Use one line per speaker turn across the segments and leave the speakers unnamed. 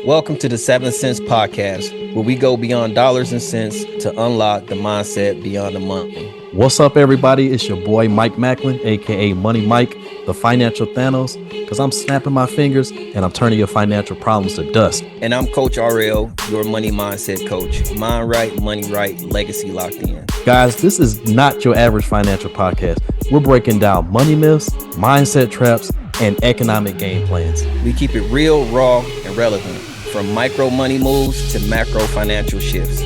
Welcome to the 7 Cents Podcast, where we go beyond dollars and cents to unlock the mindset beyond the money.
What's up, everybody? It's your boy Mike Macklin, aka Money Mike, the financial Thanos, because I'm snapping my fingers and I'm turning your financial problems to dust.
And I'm Coach RL, your money mindset coach. Mind right, money right, legacy locked in.
Guys, this is not your average financial podcast. We're breaking down money myths, mindset traps, and economic game plans.
We keep it real, raw, and relevant, from micro money moves to macro financial shifts.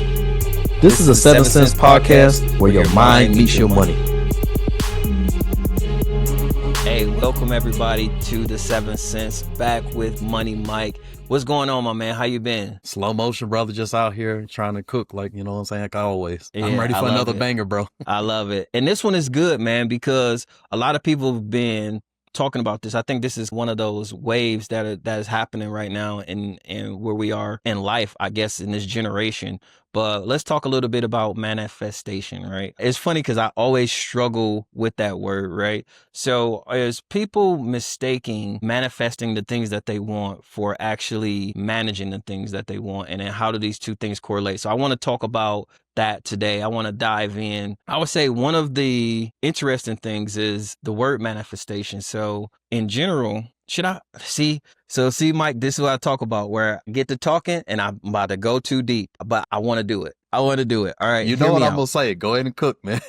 This is a 7 Cents podcast where your mind meets your money.
Hey, welcome everybody to the 7 Cents, back with Money Mike. What's going on, my man? How you been?
Slow motion, brother, just out here trying to cook like, you know what I'm saying, like always.
Yeah,
I'm ready
I
for
love
another
it.
banger, bro.
I love it. And this one is good, man, because a lot of people have been talking about this. I think this is one of those waves that is happening right now and where we are in life, I guess, in this generation. But let's talk a little bit about manifestation, right? It's funny because I always struggle with that word, right? So is people mistaking manifesting the things that they want for actually managing the things that they want? And then how do these two things correlate? So I want to talk about that today. I want to dive in. I would say one of the interesting things is the word manifestation. So in general, should I see? So see, Mike, this is what I talk about, where I get to talking and I'm about to go too deep, but I want to do it. I want to do it. All right.
You know what I'm going to say. Go ahead and cook, man.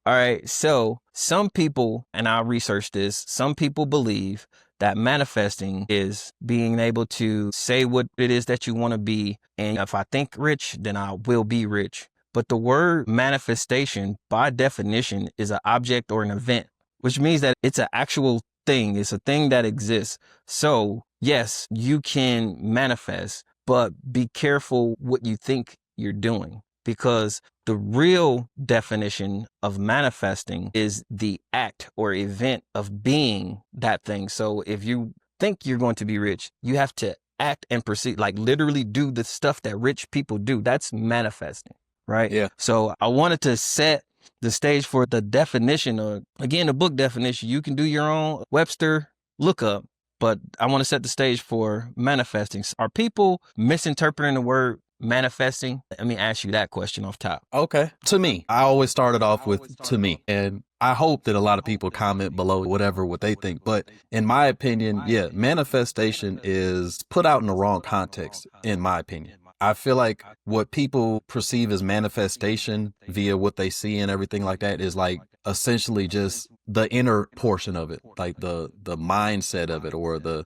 All right. So some people, and I researched this, some people believe that manifesting is being able to say what it is that you want to be. And if I think rich, then I will be rich. But the word manifestation, by definition, is an object or an event, which means that it's an actual thing. It's a thing that exists. So yes, you can manifest, but be careful what you think you're doing, because the real definition of manifesting is the act or event of being that thing. So if you think you're going to be rich, you have to act and proceed, like literally do the stuff that rich people do. That's manifesting, right?
Yeah.
So I wanted to set the stage for the definition, or again, the book definition. You can do your own Webster lookup, but I want to set the stage for manifesting. Are people misinterpreting the word manifesting? Let me ask you that question off top.
Okay. To me, I always started off with to me. And I hope that a lot of people comment below what they think. But in my opinion, yeah, manifestation is put out in the wrong context, in my opinion. I feel like what people perceive as manifestation via what they see and everything like that is like essentially just the inner portion of it, like the mindset of it, or the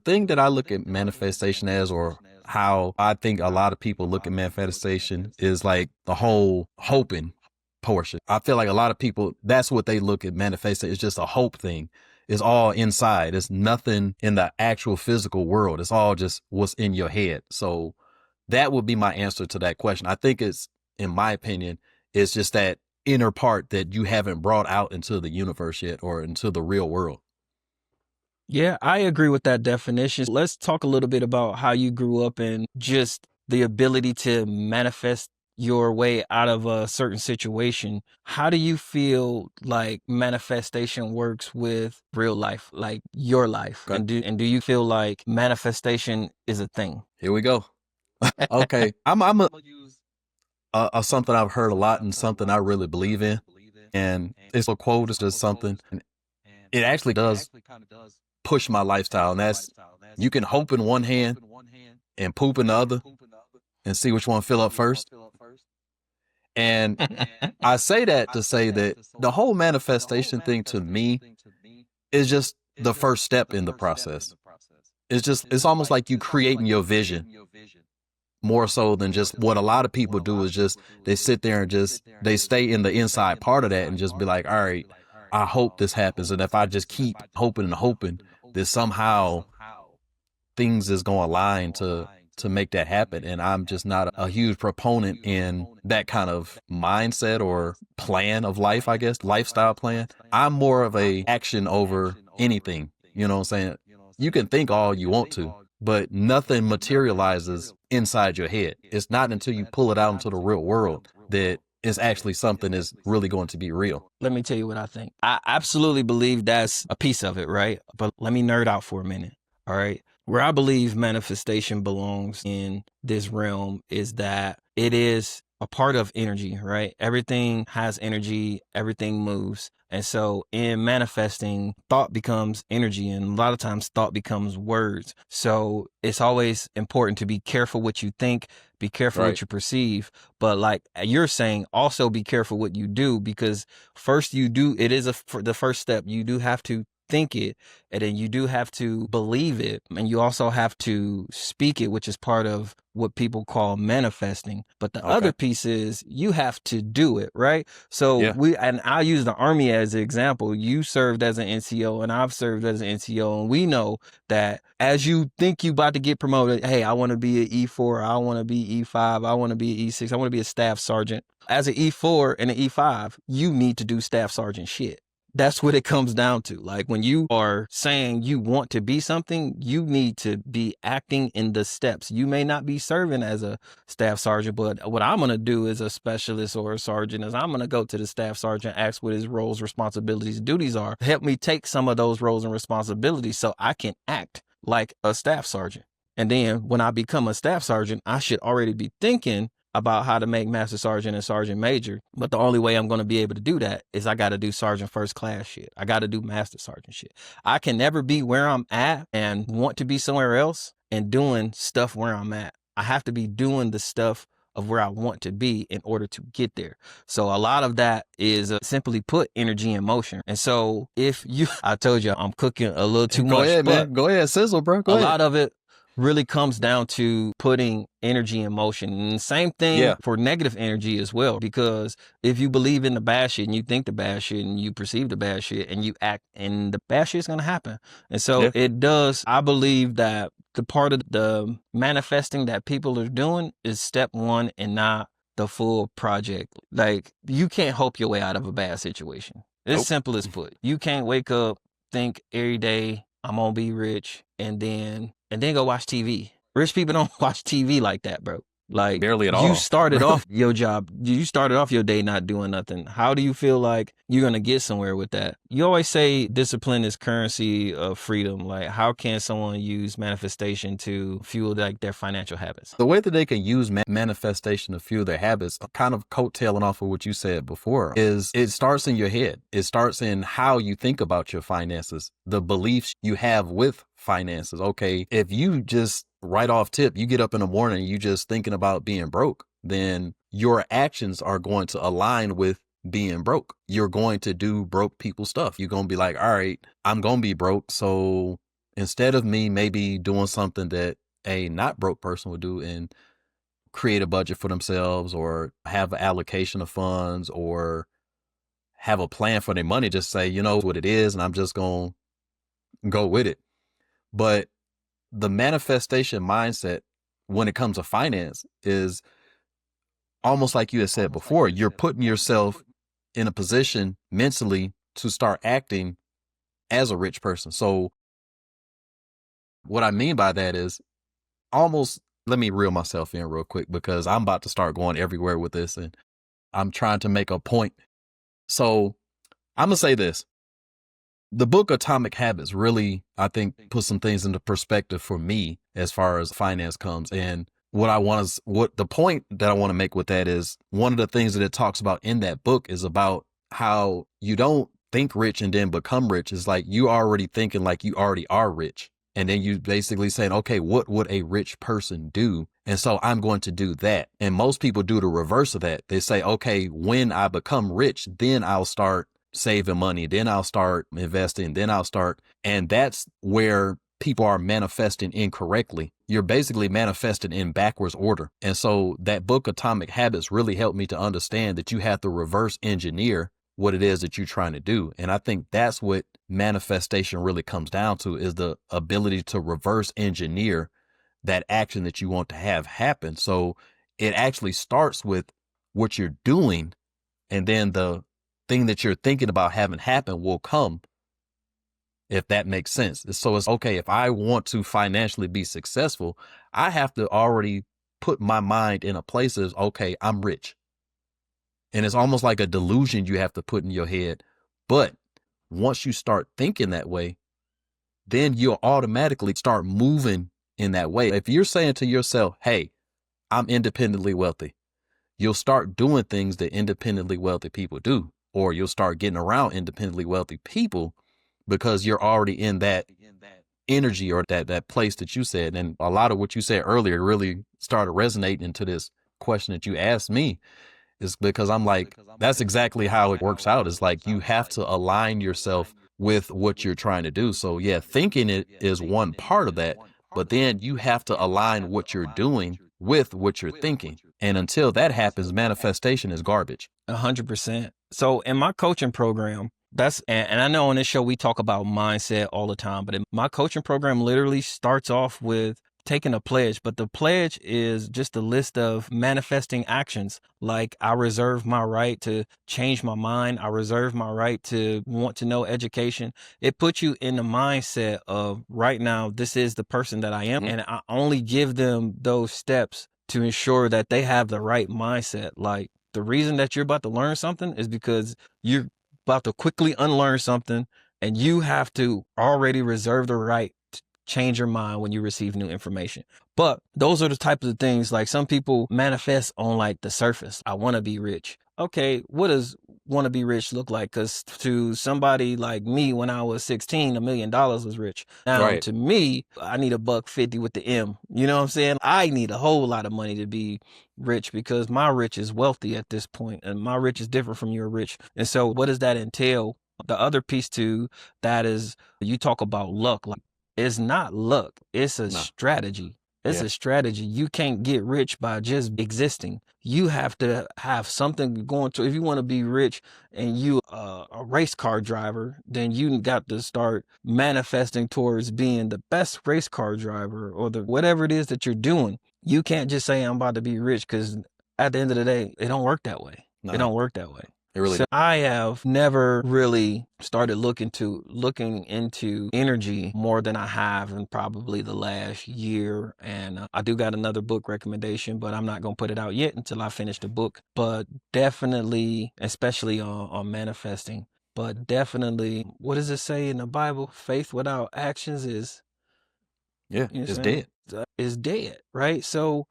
thing that I look at manifestation as, or how I think a lot of people look at manifestation, is like the whole hoping portion. I feel like a lot of people, that's what they look at manifestation. It's just a hope thing. It's all inside. It's nothing in the actual physical world. It's all just what's in your head. So that would be my answer to that question. I think it's, in my opinion, it's just that inner part that you haven't brought out into the universe yet, or into the real world.
Yeah, I agree with that definition. Let's talk a little bit about how you grew up and just the ability to manifest your way out of a certain situation. How do you feel like manifestation works with real life, like your life?
Okay.
And do you feel like manifestation is a thing?
Here we go. Okay. I'm a something I've heard a lot and something I really believe in. And it's a quote, it's just something, and it actually does push my lifestyle. And that's, you can hope in one hand and poop in the other and see which one fill up first. And I say that to say that the whole manifestation thing to me is just the first step in the process. It's almost like you creating your vision, more so than just what a lot of people do is just, they sit there and just, they stay in the inside part of that and just be like, all right, I hope this happens. And if I just keep hoping and hoping that somehow things is going to align to make that happen. And I'm just not a huge proponent in that kind of mindset or plan of life, I guess, lifestyle plan. I'm more of a action over anything. You know what I'm saying? You can think all you want to, but nothing materializes inside your head. It's not until you pull it out into the real world that it's actually something that's really going to be real.
Let me tell you what I think. I absolutely believe that's a piece of it, right? But let me nerd out for a minute. All right. Where I believe manifestation belongs in this realm is that it is a part of energy, right? Everything has energy, everything moves. And so in manifesting, thought becomes energy, and a lot of times thought becomes words. So it's always important to be careful what you think, be careful
Right.
what you perceive. But like you're saying, also be careful what you do, because first you do, it is the first step. You do have to think it, and then you do have to believe it, and you also have to speak it, which is part of what people call manifesting. But the
Okay.
other piece is you have to do it, right? So
Yeah.
and I'll use the Army as an example. You served as an NCO and I've served as an NCO, and we know that as you think you about to get promoted, hey, I want to be an E4, I want to be E5, I want to be an E6, I want to be a staff sergeant. As an E4 and an E5, you need to do staff sergeant shit. That's what it comes down to. Like when you are saying you want to be something, you need to be acting in the steps. You may not be serving as a staff sergeant, but what I'm going to do as a specialist or a sergeant is I'm going to go to the staff sergeant, ask what his roles, responsibilities, duties are, help me take some of those roles and responsibilities so I can act like a staff sergeant. And then when I become a staff sergeant, I should already be thinking about how to make master sergeant and sergeant major. But the only way I'm going to be able to do that is I got to do sergeant first class shit. I got to do master sergeant shit. I can never be where I'm at and want to be somewhere else and doing stuff where I'm at. I have to be doing the stuff of where I want to be in order to get there. So a lot of that is simply put energy in motion. And so if you, I told you I'm cooking a little too
Go
much,
ahead,
but
man. Go ahead, sizzle, bro. Go
a
ahead.
lot of it really comes down to putting energy in motion. And same thing
Yeah.
for negative energy as well, because if you believe in the bad shit and you think the bad shit and you perceive the bad shit and you act, and the bad shit's going to happen. And so
Yeah.
it does. I believe that the part of the manifesting that people are doing is step one and not the full project. Like you can't hope your way out of a bad situation. It's
Nope.
simple as put. You can't wake up, think every day I'm gonna be rich, and then go watch TV. Rich people don't watch TV like that, bro. Like
Barely at
you
all.
started off your job, you started off your day not doing nothing. How do you feel like you're gonna get somewhere with that? You always say discipline is currency of freedom. Like how can someone use manifestation to fuel like their financial habits?
The way that they can use manifestation to fuel their habits, kind of coattailing off of what you said before, is it starts in your head. It starts in how you think about your finances, the beliefs you have with finances. Okay, if you just right off tip, you get up in the morning and you just thinking about being broke, then your actions are going to align with being broke. You're going to do broke people stuff. You're going to be like, all right, I'm going to be broke. So instead of me maybe doing something that a not broke person would do and create a budget for themselves or have an allocation of funds or have a plan for their money, just say, you know what it is, and I'm just going to go with it. But the manifestation mindset when it comes to finance is almost like you had said before, you're putting yourself in a position mentally to start acting as a rich person. So what I mean by that is almost, let me reel myself in real quick because I'm about to start going everywhere with this and I'm trying to make a point. So I'm going to say this. The book Atomic Habits really, I think, put some things into perspective for me as far as finance comes. And what the point that I want to make with that is one of the things that it talks about in that book is about how you don't think rich and then become rich. It's like you already thinking like you already are rich. And then you basically saying, okay, what would a rich person do? And so I'm going to do that. And most people do the reverse of that. They say, okay, when I become rich, then I'll start saving money. Then I'll start investing. Then I'll start. And that's where people are manifesting incorrectly. You're basically manifesting in backwards order. And so that book, Atomic Habits, really helped me to understand that you have to reverse engineer what it is that you're trying to do. And I think that's what manifestation really comes down to, is the ability to reverse engineer that action that you want to have happen. So it actually starts with what you're doing, and then the thing that you're thinking about having happen will come, if that makes sense. So it's okay, if I want to financially be successful, I have to already put my mind in a place of, okay, I'm rich. And it's almost like a delusion you have to put in your head. But once you start thinking that way, then you'll automatically start moving in that way. If you're saying to yourself, hey, I'm independently wealthy, you'll start doing things that independently wealthy people do, or you'll start getting around independently wealthy people because you're already in that energy or that place that you said. And a lot of what you said earlier really started resonating into this question that you asked me, is because I'm like, that's exactly how it works out. It's like you have to align yourself with what you're trying to do. So yeah, thinking it is one part of that, but then you have to align what you're doing with what you're thinking. And until that happens, manifestation is garbage.
100%. So in my coaching program, and I know on this show we talk about mindset all the time, but in my coaching program literally starts off with taking a pledge, but the pledge is just a list of manifesting actions. Like, I reserve my right to change my mind. I reserve my right to want to know education. It puts you in the mindset of, right now, this is the person that I am.
Mhm.
And I only give them those steps to ensure that they have the right mindset. Like, the reason that you're about to learn something is because you're about to quickly unlearn something, and you have to already reserve the right to change your mind when you receive new information. But those are the types of things, like, some people manifest on like the surface. I want to be rich. Okay, what does want to be rich look like? Because to somebody like me, when I was 16, $1 million was rich. Now
Right.
to me, I need $150 with the M. You know what I'm saying? I need a whole lot of money to be rich, because my rich is wealthy at this point, and my rich is different from your rich. And so what does that entail? The other piece to that is, you talk about luck. Like, it's not luck, it's a
No.
strategy. It's
Yeah.
a strategy. You can't get rich by just existing. You have to have something going to, if you want to be rich and you a race car driver, then you got to start manifesting towards being the best race car driver, or the whatever it is that you're doing. You can't just say, I'm about to be rich, because at the end of the day, it don't work that way. It
No,
don't work that way.
it really
So I have never really started looking into energy more than I have in probably the last year. And I do got another book recommendation, but I'm not going to put it out yet until I finish the book. But definitely, especially on manifesting, but definitely, what does it say in the Bible? Faith without actions is,
yeah,
you know what
it's
I'm saying?
dead.
Is dead, right? So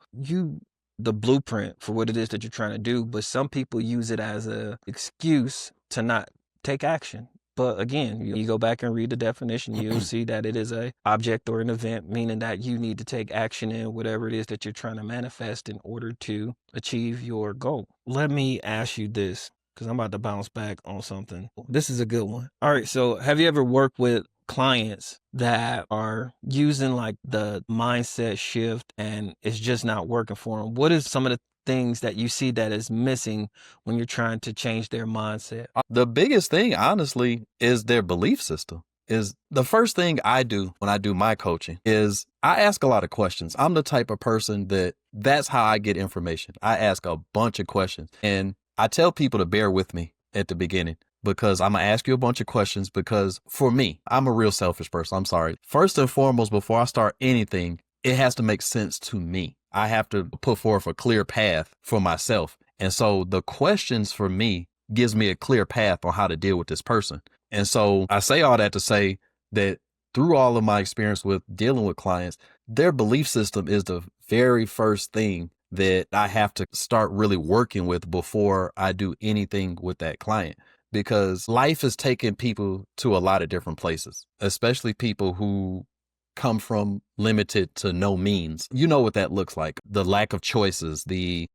the blueprint for what it is that you're trying to do, but some people use it as a excuse to not take action. But again, you go back and read the definition, you'll see that it is a object or an event, meaning that you need to take action in whatever it is that you're trying to manifest in order to achieve your goal. Let me ask you this, because I'm about to bounce back on something. This is a good one. All right, so have you ever worked with clients that are using like the mindset shift and it's just not working for them? What is some of the things that you see that is missing when you're trying to change their mindset?
The biggest thing, honestly, is their belief system. Is the first thing I do when I do my coaching is I ask a lot of questions. I'm the type of person that's how I get information. I ask a bunch of questions, and I tell people to bear with me at the beginning, because I'm gonna ask you a bunch of questions, because for me, I'm a real selfish person. I'm sorry. First and foremost, before I start anything, it has to make sense to me. I have to put forth a clear path for myself. And so the questions for me gives me a clear path on how to deal with this person. And so I say all that to say that through all of my experience with dealing with clients, their belief system is the very first thing that I have to start really working with before I do anything with that client. Because life has taken people to a lot of different places, especially people who come from limited to no means. You know what that looks like. The lack of choices, the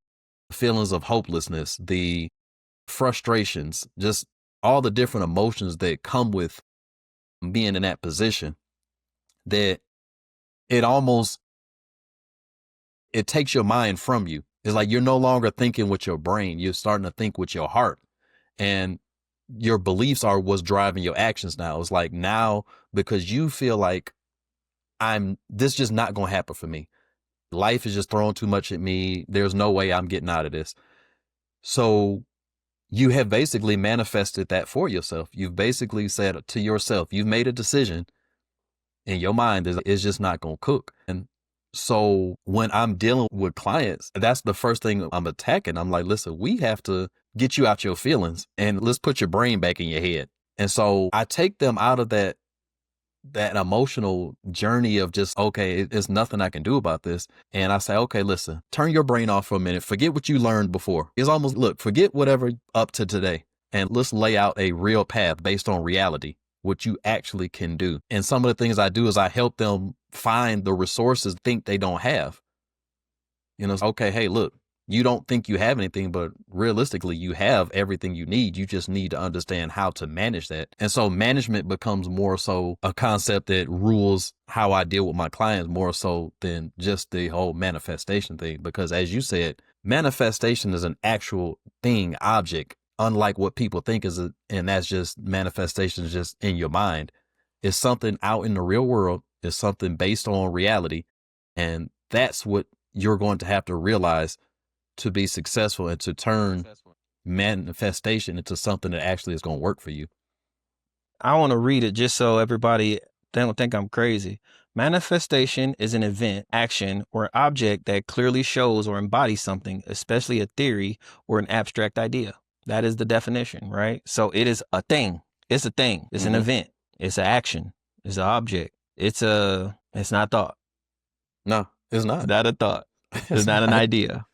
feelings of hopelessness, the frustrations, just all the different emotions that come with being in that position, that it almost, it takes your mind from you. It's like you're no longer thinking with your brain. You're starting to think with your heart, and your beliefs are what's driving your actions now. It's like now, because you feel like this just not going to happen for me. Life is just throwing too much at me. There's no way I'm getting out of this. So you have basically manifested that for yourself. You've basically said to yourself, you've made a decision in your mind is just not going to cook. And so when I'm dealing with clients, that's the first thing I'm attacking. I'm like, listen, we have to get you out your feelings and let's put your brain back in your head. And so I take them out of that emotional journey of just, okay, it's nothing I can do about this. And I say, okay, listen, turn your brain off for a minute. Forget what you learned before. It's almost, look, forget whatever up to today. And let's lay out a real path based on reality, what you actually can do. And some of the things I do is I help them find the resources think they don't have. Okay, hey, look, you don't think you have anything, but realistically, you have everything you need. You just need to understand how to manage that. And so management becomes more so a concept that rules how I deal with my clients more so than just the whole manifestation thing. Because as you said, manifestation is an actual thing, object, unlike what people think and that's just manifestation is just in your mind. It's something out in the real world. It's something based on reality. And that's what you're going to have to realize to be successful and to turn manifestation into something that actually is going to work for you.
I want to read it just so everybody don't think I'm crazy. Manifestation is an event, action, or object that clearly shows or embodies something, especially a theory or an abstract idea. That is the definition, right? So it is a thing. It's a thing. It's an event. It's an action. It's an object. It's not thought.
No, it's not.
It's not a thought. It's not an idea.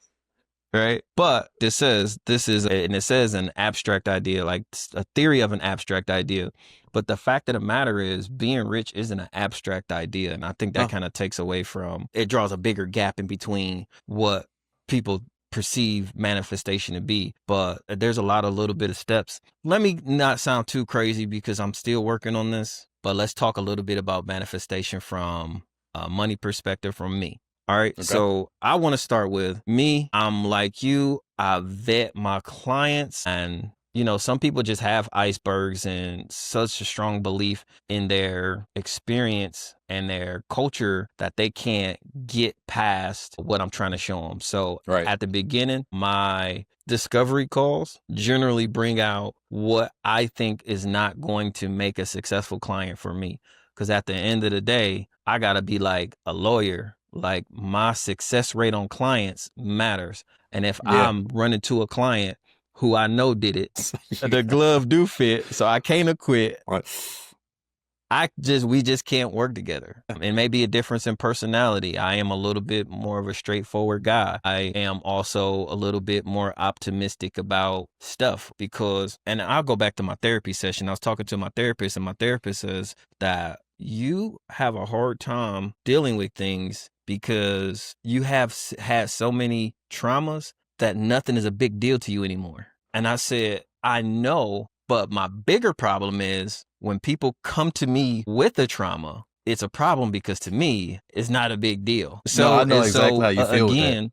Right. But it says an abstract idea, like a theory of an abstract idea. But the fact of the matter is being rich isn't an abstract idea. And I think that kind of takes away from, it draws a bigger gap in between what people perceive manifestation to be. But there's a lot of little bit of steps. Let me not sound too crazy because I'm still working on this. But let's talk a little bit about manifestation from a money perspective from me. All right. Okay. So I want to start with me. I'm like you. I vet my clients, and some people just have icebergs and such a strong belief in their experience and their culture that they can't get past what I'm trying to show them. So at the beginning, my discovery calls generally bring out what I think is not going to make a successful client for me. Because at the end of the day, I got to be like a lawyer. Like, my success rate on clients matters. And if I'm running to a client who I know did it, the glove do fit, so I can't acquit. We just can't work together. It may be a difference in personality. I am a little bit more of a straightforward guy. I am also a little bit more optimistic about stuff and I'll go back to my therapy session. I was talking to my therapist, and my therapist says that you have a hard time dealing with things because you have had so many traumas that nothing is a big deal to you anymore. And I said, I know, but my bigger problem is when people come to me with a trauma, it's a problem because to me, it's not a big deal. So
I know exactly how you feel
again,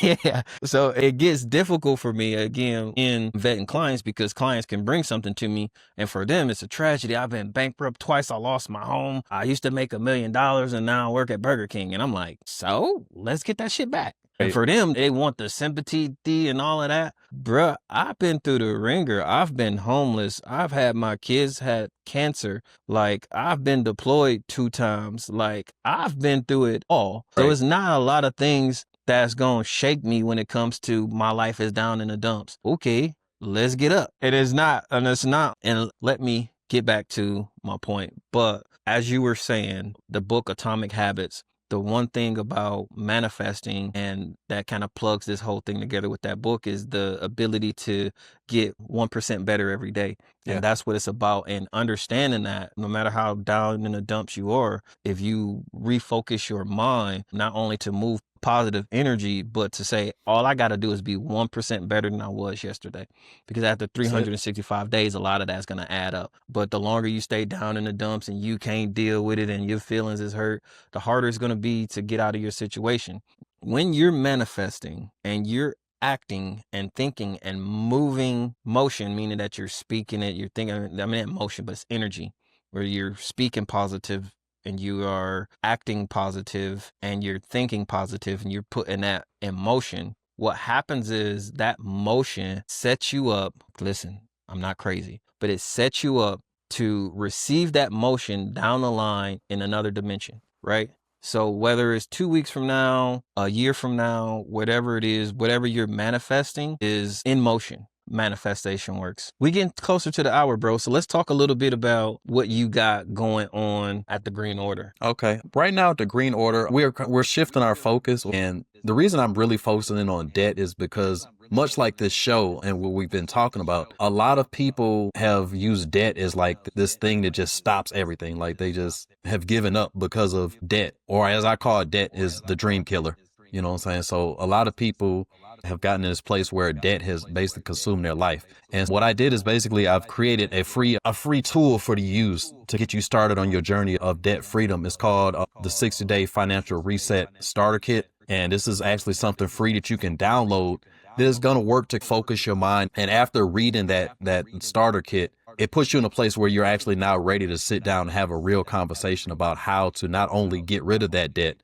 yeah. So it gets difficult for me again in vetting clients because clients can bring something to me and for them it's a tragedy. I've been bankrupt twice. I lost my home. I used to make $1 million and now I work at Burger King. And I'm like, so let's get that shit back. And for them, they want the sympathy and all of that. Bruh, I've been through the ringer. I've been homeless. I've had my kids had cancer. Like, I've been deployed 2 times. Like, I've been through it all. So it's not a lot of things that's going to shake me when it comes to my life is down in the dumps. Okay, let's get up. It's not. And let me get back to my point. But as you were saying, the book Atomic Habits, the one thing about manifesting, and that kind of plugs this whole thing together with that book, is the ability to get 1% better every day. And that's what it's about. And understanding that no matter how down in the dumps you are, if you refocus your mind, not only to move positive energy, but to say, all I got to do is be 1% better than I was yesterday. Because after 365 days, a lot of that's going to add up. But the longer you stay down in the dumps and you can't deal with it and your feelings is hurt, the harder it's going to be to get out of your situation. When you're manifesting and you're acting and thinking and moving motion, meaning that you're speaking it, you're thinking, motion, but it's energy, where you're speaking positive and you are acting positive and you're thinking positive and you're putting that in motion. What happens is that motion sets you up. Listen, I'm not crazy, but it sets you up to receive that motion down the line in another dimension, right? So whether it's 2 weeks from now, a year from now, whatever it is, whatever you're manifesting is in motion. manifestation works. We getting closer to the hour, bro. So let's talk a little bit about what you got going on at the Green Order.
Okay. Right now at the Green Order, we're shifting our focus. And the reason I'm really focusing in on debt is because much like this show and what we've been talking about, a lot of people have used debt as like this thing that just stops everything. Like they just have given up because of debt, or as I call it, debt is the dream killer. You know what I'm saying? So a lot of people have gotten in this place where debt has basically consumed their life. And what I did is basically I've created a free tool for you to use to get you started on your journey of debt freedom. It's called the 60-Day Financial Reset Starter Kit. And this is actually something free that you can download that is going to work to focus your mind. And after reading that starter kit, it puts you in a place where you're actually now ready to sit down and have a real conversation about how to not only get rid of that debt.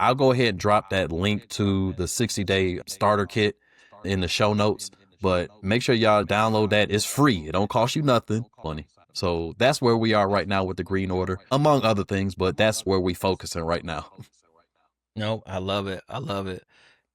I'll go ahead and drop that link to the 60-day starter kit in the show notes, but make sure y'all download that. It's free. It don't cost you nothing. Money. So that's where we are right now with the Green Order, among other things, but that's where we focusing right now.
No, I love it. I love it.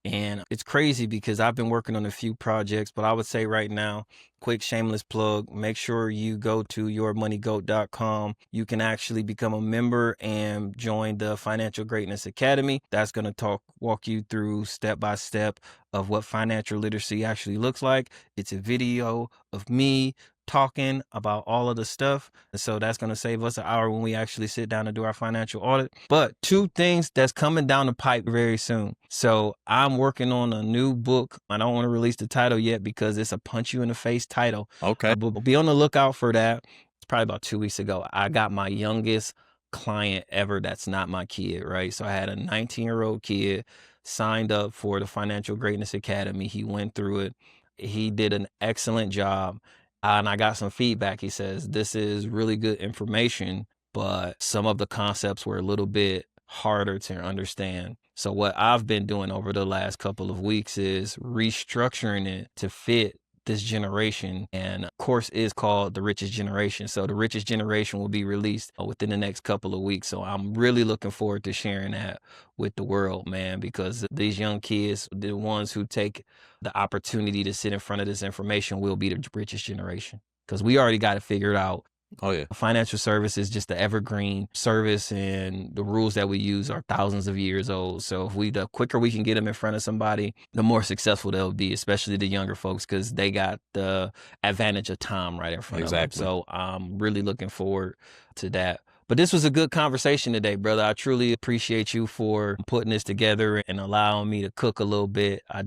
And it's crazy because I've been working on a few projects, but I would say right now, quick shameless plug, make sure you go to yourmoneygoat.com. You can actually become a member and join the Financial Greatness Academy. That's going to walk you through step by step of what financial literacy actually looks like. It's a video of me talking about all of the stuff. And so that's going to save us an hour when we actually sit down and do our financial audit. But two things that's coming down the pipe very soon. So I'm working on a new book. I don't want to release the title yet because it's a punch you in the face title.
Okay.
But be on the lookout for that. It's probably about 2 weeks ago. I got my youngest client ever that's not my kid, right? So I had a 19-year-old kid signed up for the Financial Greatness Academy. He went through it. He did an excellent job. And I got some feedback. He says, this is really good information, but some of the concepts were a little bit harder to understand. So what I've been doing over the last couple of weeks is restructuring it to fit this generation. And of course is called The Richest Generation. So The Richest Generation will be released within the next couple of weeks. So I'm really looking forward to sharing that with the world, man, because these young kids, the ones who take the opportunity to sit in front of this information, will be the richest generation, because we already got it figured out.
Oh, yeah.
Financial service is just the evergreen service, and the rules that we use are thousands of years old. So the quicker we can get them in front of somebody, the more successful they'll be, especially the younger folks, because they got the advantage of time right in front of them. So I'm really looking forward to that. But this was a good conversation today, brother. I truly appreciate you for putting this together and allowing me to cook a little bit. I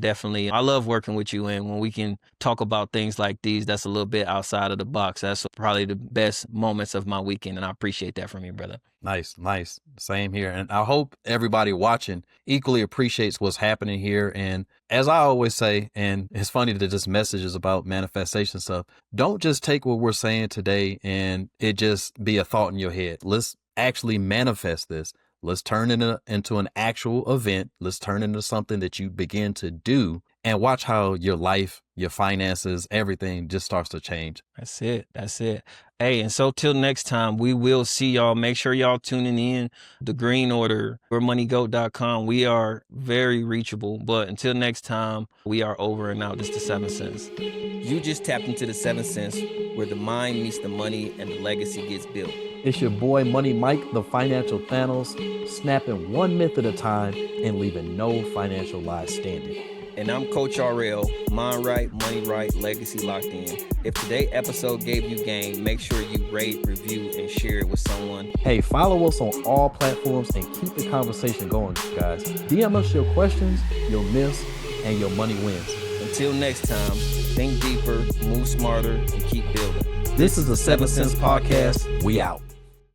love working with you. And when we can talk about things like these, that's a little bit outside of the box. That's probably the best moments of my weekend. And I appreciate that from you, brother.
Nice. Same here. And I hope everybody watching equally appreciates what's happening here. And as I always say, and it's funny that this message is about manifestation stuff, don't just take what we're saying today and it just be a thought in your head. Let's actually manifest this. Let's turn it into an actual event. Let's turn it into something that you begin to do, and watch how your life, your finances, everything just starts to change.
That's it. Hey, and so till next time, we will see y'all. Make sure y'all tuning in. The Green Order, yourmoneygoat.com. We are very reachable. But until next time, we are over and out. This is the 7 Cents. You just tapped into the 7 Cents, where the mind meets the money and the legacy gets built.
It's your boy Money Mike, the financial Thanos, snapping one myth at a time and leaving no financial lies standing.
And I'm Coach RL, mind right, money right, legacy locked in. If today's episode gave you game, make sure you rate, review, and share it with someone.
Hey, follow us on all platforms and keep the conversation going, guys. DM us your questions, your myths, and your money wins.
Until next time, think deeper, move smarter, and keep building.
This is the 7 Cents Podcast. We out.